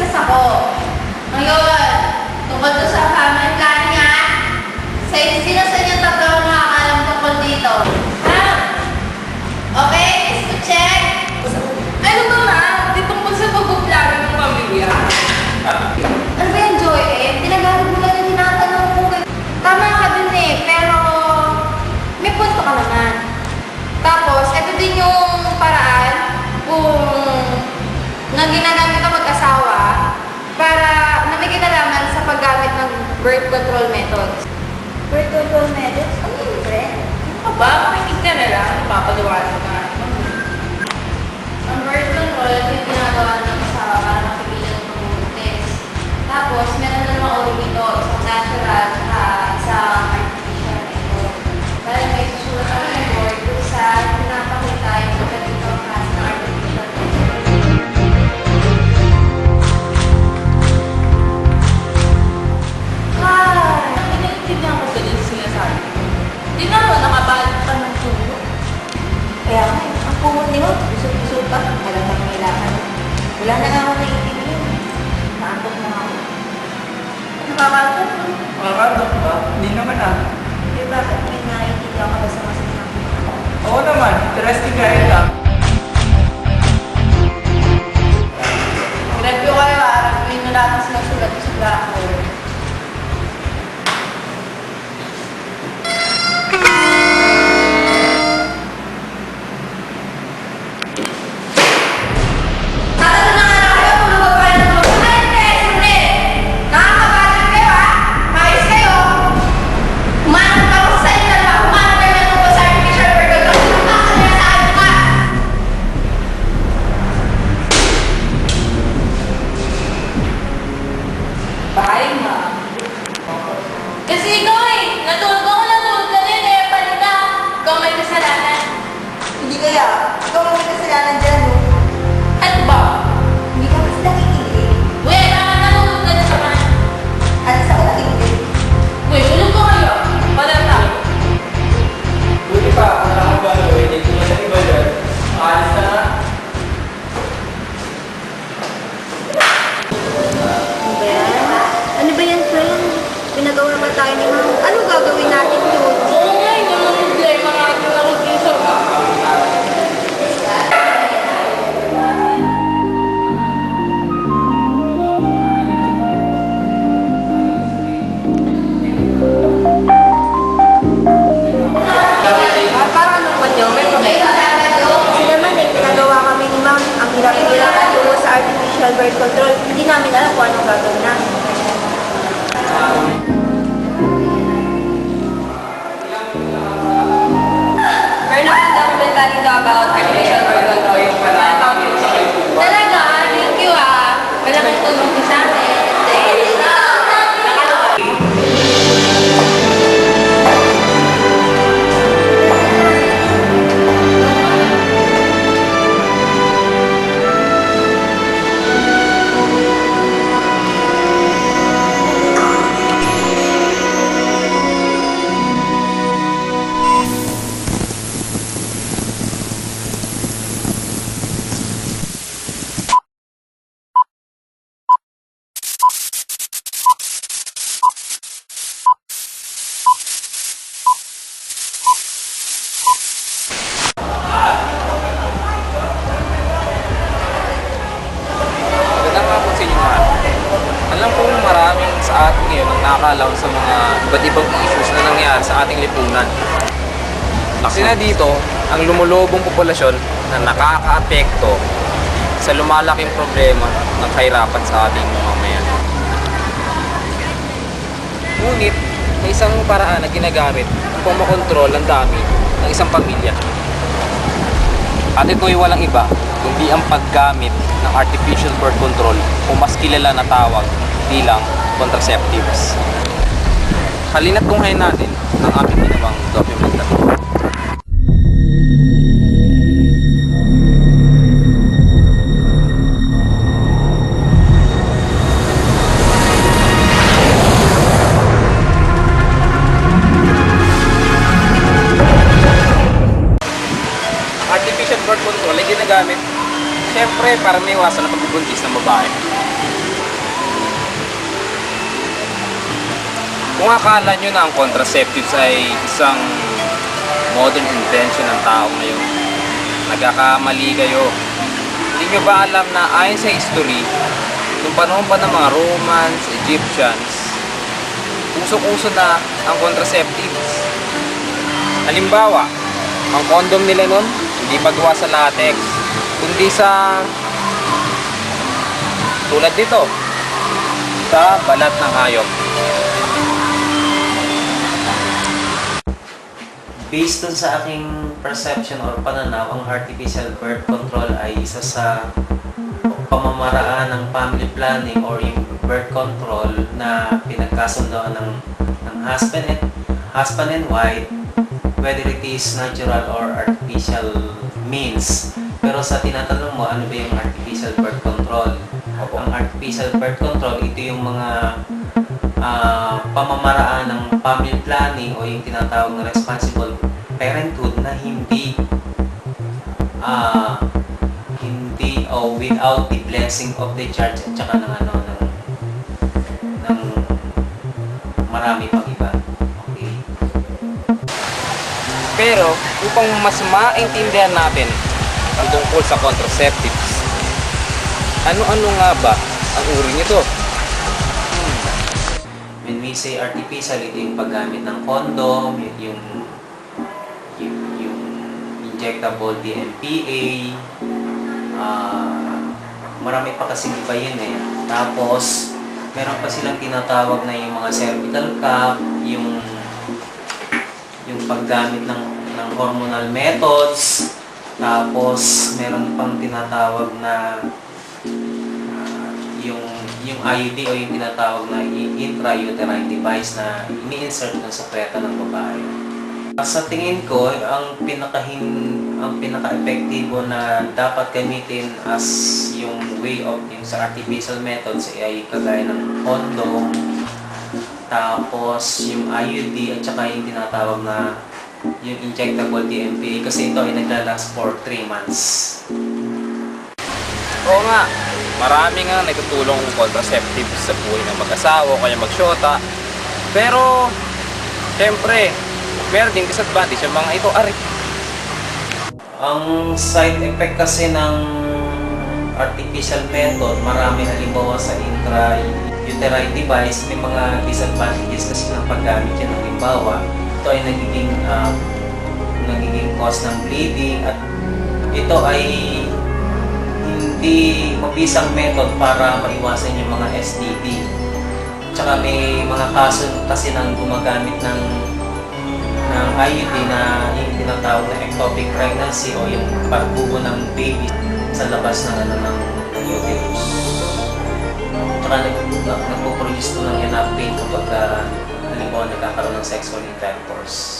nag-request ako. Ngayon, tungkol to sa family planning ha. Sino sa inyo tatlo nakakalam tungkol dito? Ha? Okay, let's go check. Ano ba ma? Di tungkol sa pagbuplano ng pamilya. Ano ba yan, Joy? Tinagamit mo lang yung tinatanong ko. Tama ka dun pero may punto ka naman. Tapos, ito din yung paraan kung ginagamit ang mag-asawa para na may kinalaman sa paggamit ng birth control methods. Birth control methods? Ano yun, friend? Ano ba? Makinig ka na lang. Papaliwanag ka. Ang birth control, yung ginagawa ng asawa para mapigilan ng pagbubuntis. Tapos, meron na naman uri nito, isang natural at isang artificial method. Dahil may susulat kami ng board kung saan pinapakita yung magandang klase ng artificial method. Ay, naiintindihan ko sa din sinasabi. Di naman nakabalot pa ng tulo. Kaya nga, ang kumot ni mo, busog-busog pa. Alam na kailangan. Wala na nga ako naiintindihan. Naantok na ako. Nakakalap mo? Makakadok ba? Hindi naman ah. Eh bakit may naiintindihan ka ba sa masasabi ko? Oo naman, interesting guy lang. Review kayo, review nyo natin sila sulat sa blackboard. Tatanong na nga kayo kung magpapala ng mga hindi! Nakakabalan kayo ha! Mayos kayo! Humanap ka ko sa inyo dalawa! Humanap kayo ng tungkol sa artificial birth control! Nakakalasahan ka! Bye, ma. Kasi ikaw natulog ka din palita. Ikaw may kasalanan. Hindi kaya, ikaw ang may kasalanan dyan, no? Ano ba? Hindi ka kasi nakikinig. Uy, natulog ka na sa man. At sa ako nakikinig. Uy, tulog ka kayo. Wala tayo. Buti pa, kung nakakabalo, hindi ko na iba dyan. Aalis na nga. Ano ba yan? Ano ba yan, friend? Pinagawa naman tayo ni Ma'am. Ano gagawin natin doon? Oo nga, yun ang problema nga ating nakikisa ka. Parang ano man yun? Kasi naman pinagawa kami ni Ma'am. Ang hirap-hirap tungo sa artificial birth control. Hindi namin alam kung anong gagawin namin. Meron akong documentary daw about artificial birth control. Talaga, thank you Malaking tulong ko sa akin. Magandang hapon sa inyo mga. Alam ko maraming sa atin ngayon ang nakakalaw sa mga iba't ibang issues na nangyari sa ating lipunan. Kasi na dito, ang lumulubong populasyon na nakakaapekto sa lumalaking problema ng kahirapan sa ating mamamayan. Ngunit, may isang paraan na ginagamit upang makontrol ang dami ng isang pamilya. At ito'y walang iba, kundi ang paggamit ng artificial birth control o mas kilala na tawag bilang contraceptives. Halina't tunghayin natin ang aking ginawang documentary. Artificial birth control ay ginagamit siyempre para may iwasan ang pagbubuntis ng babae. Kung akala nyo na ang contraceptives ay isang modern invention ng tao ngayon, nagkakamali kayo. Hindi nyo ba alam na ayon sa history, nung panahon pa ng mga Romans, Egyptians, usok-uso na ang contraceptives. Halimbawa, ang condom nila nun, hindi pa gawa sa latex, kundi sa tulad dito, sa balat ng hayop. Based dun sa aking perception or pananaw, ang artificial birth control ay isa sa pamamaraan ng family planning or yung birth control na pinagkasundoan ng husband and wife, whether it is natural or artificial means. Pero sa tinatanong mo, ano ba yung artificial birth control? Ang artificial birth control, ito yung mga pamamaraan ng family planning o yung tinatawag na responsible parenthood na hindi without the blessing of the church at saka ng marami pang iba. Okay. Pero upang mas maintindihan natin ang tungkol sa contraceptives, ano-ano nga ba ang uri nito? When we say artificial, ito yung paggamit ng condom, yung injectable DMPA, marami pa kasing iba yun eh. Tapos, meron pa silang tinatawag na yung mga cervical cap, yung paggamit ng hormonal methods, tapos meron pang tinatawag na yung IUD o yung tinatawag na intrauterine device na ini-insert dun sa puweta ng babae. Sa tingin ko, ang pinaka-epektibo na dapat gamitin as yung way of yung sa artificial methods ay kagaya ng condom, tapos yung IUD at saka yung tinatawag na yung injectable DMPA kasi ito ay naglalast for 3 months. Oo nga, marami nga nagtutulong contraceptives sa buhay ng mag-asawa o kaya mag-shota. Pero, syempre, meron din disadvantage yung mga ito, ari. Ang side effect kasi ng artificial method, marami halimbawa sa intrauterine device, may mga disadvantages kasi ng paggamit yan. Halimbawa, ito ay nagiging cause ng bleeding at ito ay hindi mabisang method para maiwasan yung mga STD. Tsaka may mga kaso kasi nang gumagamit ng IUD na yung tinatawag na ectopic pregnancy o yung pagbubo ng baby sa labas ng uterus. Tsaka nagpo-produce to ng enough pain kapag halimbawa nagkakaroon ng sexual intercourse.